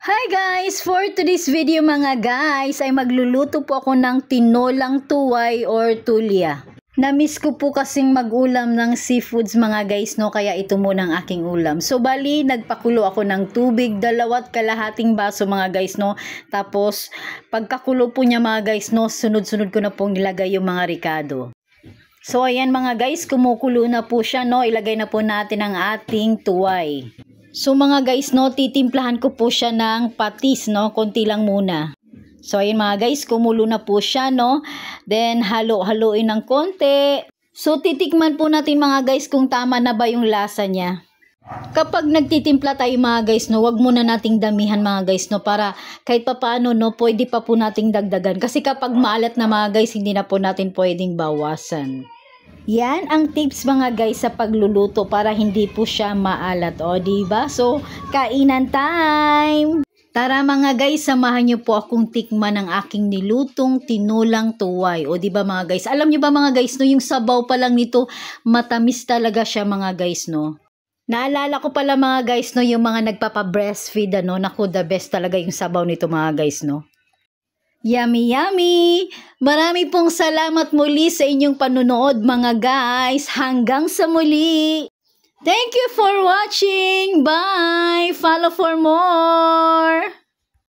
Hi guys! For today's video mga guys ay magluluto po ako ng tinolang tuway or tulya. Namiss ko po kasing mag-ulam ng seafoods mga guys, no, kaya ito muna ang aking ulam. So bali nagpakulo ako ng tubig, 2.5 baso mga guys, no. Tapos pagkakulo po niya mga guys, no, sunod-sunod ko na pong nilagay yung mga ricado. So ayan mga guys, kumukulo na po siya, no. Ilagay na po natin ang ating tuway. So mga guys, no, titimplahan ko po siya ng patis, no, konti lang muna. So ayun mga guys, kumulo na po siya, no. Then halo-haloin ng konti. So titikman po natin mga guys kung tama na ba yung lasa niya. Kapag nagtitimpla tayo mga guys, no, wag muna nating damihan mga guys, no, para kahit papaano, no, pwede pa po nating dagdagan. Kasi kapag maalat na mga guys, hindi na po natin pwedeng bawasan. Yan ang tips mga guys sa pagluluto para hindi po siya maalat, o diba? So, kainan time! Tara mga guys, samahan niyo po akong tikman ng aking nilutong tinulang tuway. O diba mga guys? Alam niyo ba mga guys, no, yung sabaw pa lang nito, matamis talaga siya mga guys, no? Naalala ko pala mga guys, no, yung mga nagpapa-breastfeed, ano, naku, the best talaga yung sabaw nito mga guys, no? Yummy, yummy! Marami pong salamat muli sa inyong panunood mga guys. Hanggang sa muli! Thank you for watching! Bye! Follow for more!